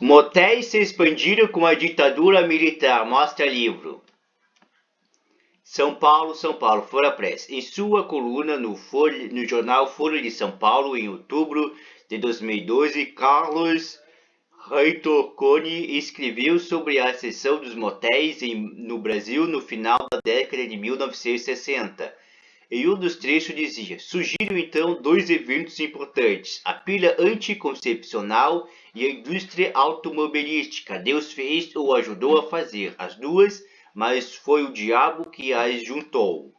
Motéis se expandiram com a ditadura militar, mostra livro. São Paulo, Folha Press. Em sua coluna no jornal Folha de São Paulo, em outubro de 2012, Carlos Heitor Coni escreveu sobre a ascensão dos motéis no Brasil no final da década de 1960. Em um dos trechos dizia: surgiram então dois eventos importantes, a pilha anticoncepcional e a indústria automobilística. Deus fez ou ajudou a fazer as duas, mas foi o diabo que as juntou.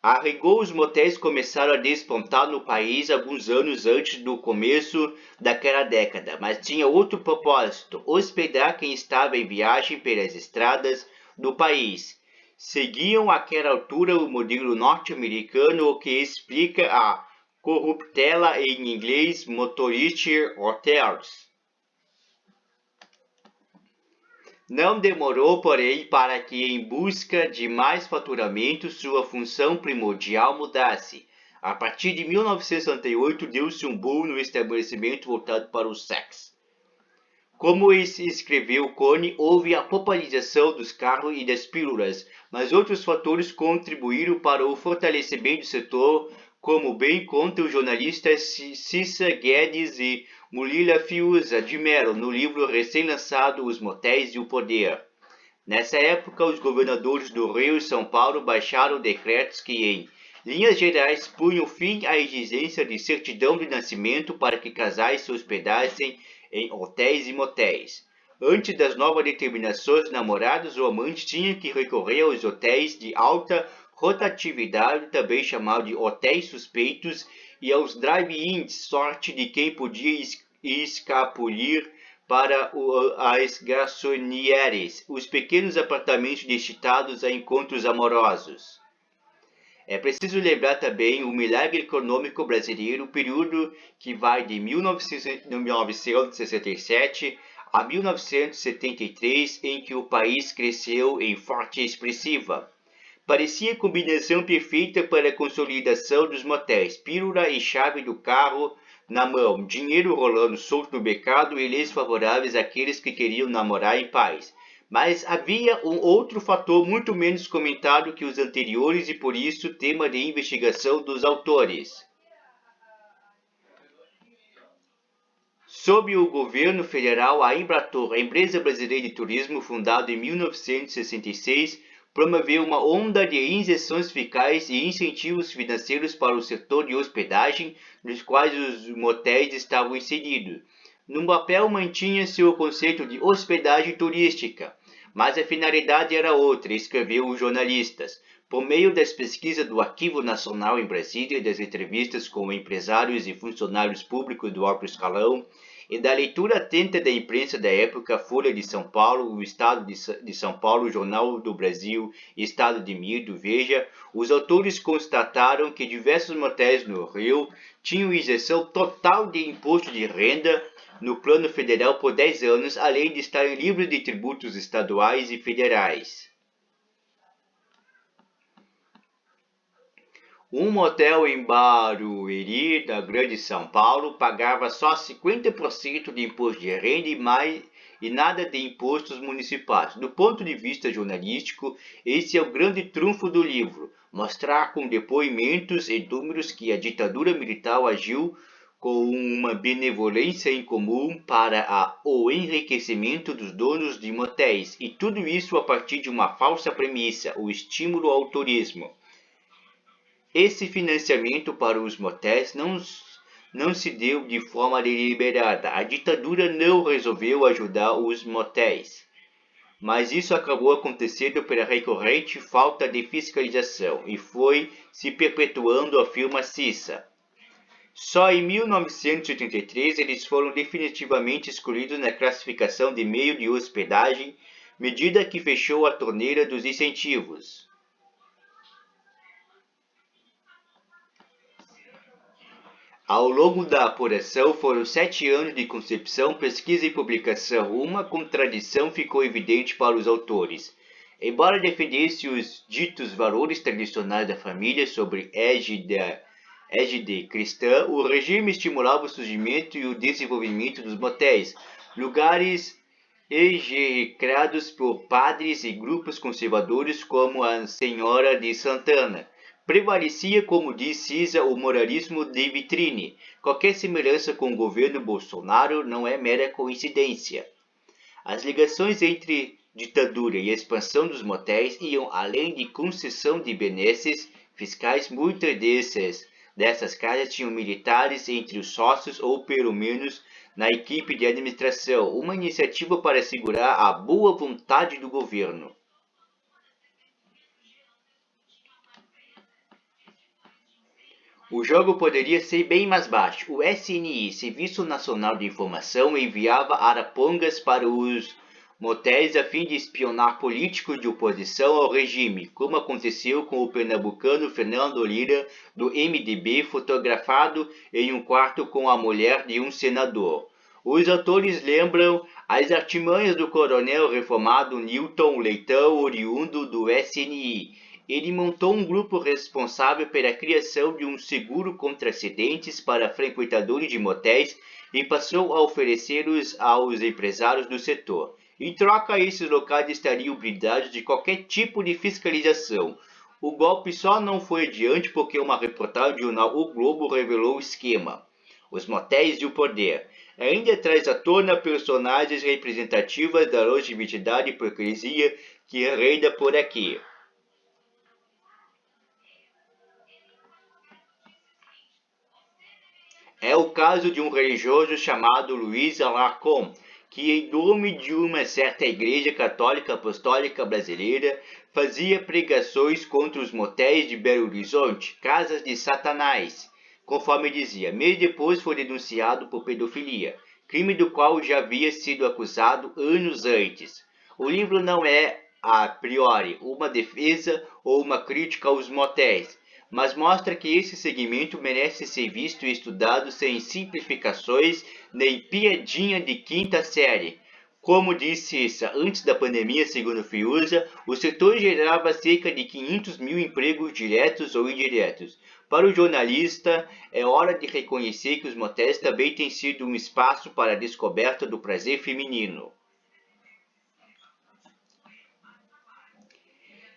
A rigor, os motéis começaram a despontar no país alguns anos antes do começo daquela década, mas tinha outro propósito: hospedar quem estava em viagem pelas estradas do país. Seguiam àquela altura o modelo norte-americano, o que explica a corruptela em inglês Motorist Hotels. Não demorou, porém, para que, em busca de mais faturamento, sua função primordial mudasse. A partir de 1968, deu-se um boom no estabelecimento voltado para o sexo. Como escreveu Coni, houve a popularização dos carros e das pílulas, mas outros fatores contribuíram para o fortalecimento do setor, como bem conta o jornalista Cissa Guedes e Mulila Fiuza de Mello no livro recém-lançado Os Motéis e o Poder. Nessa época, os governadores do Rio e São Paulo baixaram decretos que, em linhas gerais, punham fim à exigência de certidão de nascimento para que casais se hospedassem em hotéis e motéis. Antes das novas determinações, namorados ou amantes tinham que recorrer aos hotéis de alta rotatividade, também chamados de hotéis suspeitos, e aos drive-ins, sorte de quem podia escapulir para as garçonieres, os pequenos apartamentos destinados a encontros amorosos. É preciso lembrar também o milagre econômico brasileiro, período que vai de 1967 a 1973, em que o país cresceu em forte expressiva. Parecia a combinação perfeita para a consolidação dos motéis: pílula e chave do carro na mão, dinheiro rolando solto no mercado e leis favoráveis àqueles que queriam namorar em paz. Mas havia um outro fator muito menos comentado que os anteriores e por isso tema de investigação dos autores. Sob o governo federal, a Embratur, a empresa brasileira de turismo fundada em 1966, promoveu uma onda de injeções fiscais e incentivos financeiros para o setor de hospedagem, nos quais os motéis estavam inseridos. No papel mantinha-se o conceito de hospedagem turística, mas a finalidade era outra, escreveu os jornalistas. Por meio das pesquisas do Arquivo Nacional em Brasília e das entrevistas com empresários e funcionários públicos do alto escalão, e da leitura atenta da imprensa da época, Folha de São Paulo, o Estado de São Paulo, Jornal do Brasil, Estado de Mido, Veja, os autores constataram que diversos motéis no Rio tinham isenção total de imposto de renda no plano federal por 10 anos, além de estarem livres de tributos estaduais e federais. Um motel em Barueri, da Grande São Paulo, pagava só 50% de imposto de renda e nada de impostos municipais. Do ponto de vista jornalístico, esse é o grande trunfo do livro: mostrar com depoimentos e números que a ditadura militar agiu com uma benevolência incomum para o enriquecimento dos donos de motéis, e tudo isso a partir de uma falsa premissa: o estímulo ao turismo. Esse financiamento para os motéis não se deu de forma deliberada. A ditadura não resolveu ajudar os motéis, mas isso acabou acontecendo pela recorrente falta de fiscalização e foi se perpetuando, afirma Cissa. Só em 1983 eles foram definitivamente excluídos na classificação de meio de hospedagem, medida que fechou a torneira dos incentivos. Ao longo da apuração, foram 7 anos de concepção, pesquisa e publicação. Uma contradição ficou evidente para os autores. Embora defendesse os ditos valores tradicionais da família sob égide égide cristã, o regime estimulava o surgimento e o desenvolvimento dos motéis, lugares execrados por padres e grupos conservadores como a Senhora de Santana. Prevalecia, como diz Cisa, o moralismo de vitrine. Qualquer semelhança com o governo Bolsonaro não é mera coincidência. As ligações entre ditadura e expansão dos motéis iam além de concessão de benesses fiscais. Muitas dessas casas tinham militares entre os sócios ou pelo menos na equipe de administração, uma iniciativa para assegurar a boa vontade do governo. O jogo poderia ser bem mais baixo. O SNI, Serviço Nacional de Informação, enviava arapongas para os motéis a fim de espionar políticos de oposição ao regime, como aconteceu com o pernambucano Fernando Lira, do MDB, fotografado em um quarto com a mulher de um senador. Os autores lembram as artimanhas do coronel reformado Newton Leitão, oriundo do SNI. Ele montou um grupo responsável pela criação de um seguro contra acidentes para frequentadores de motéis e passou a oferecê-los aos empresários do setor. Em troca, esses locais estariam blindados de qualquer tipo de fiscalização. O golpe só não foi adiante porque uma reportagem do jornal O Globo revelou o esquema. Os motéis e o poder. Ainda traz à tona personagens representativas da longevidade e hipocrisia que reina por aqui. É o caso de um religioso chamado Luiz Alarcon, que em nome de uma certa igreja católica apostólica brasileira fazia pregações contra os motéis de Belo Horizonte, casas de Satanás, conforme dizia. Mês depois foi denunciado por pedofilia, crime do qual já havia sido acusado anos antes. O livro não é, a priori, uma defesa ou uma crítica aos motéis, mas mostra que esse segmento merece ser visto e estudado sem simplificações nem piadinha de quinta série. Como disse Issa, antes da pandemia, segundo Fiuza, o setor gerava cerca de 500 mil empregos diretos ou indiretos. Para o jornalista, é hora de reconhecer que os motéis também têm sido um espaço para a descoberta do prazer feminino.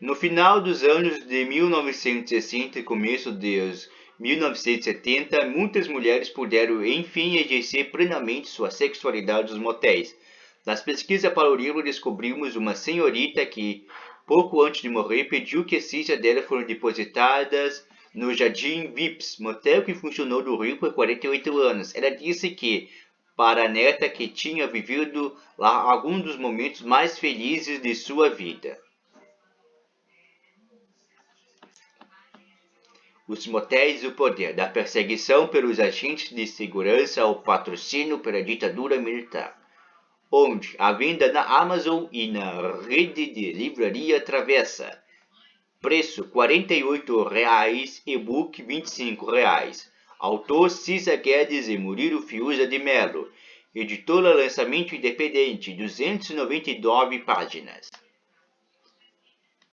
No final dos anos de 1960 e começo dos 1970, muitas mulheres puderam enfim exercer plenamente sua sexualidade nos motéis. Nas pesquisas para o livro descobrimos uma senhorita que, pouco antes de morrer, pediu que as cinzas dela foram depositadas no Jardim Vips, motel que funcionou no Rio por 48 anos. Ela disse que, para a neta, que tinha vivido lá alguns dos momentos mais felizes de sua vida. Os motéis e o poder, da perseguição pelos agentes de segurança ao patrocínio pela ditadura militar. Onde? À venda na Amazon e na rede de livraria Travessa. Preço R$ 48,00, e-book R$ 25,00. Autor Cisa Guedes e Murilo Fiuza de Mello. Editora Lançamento Independente, 299 páginas.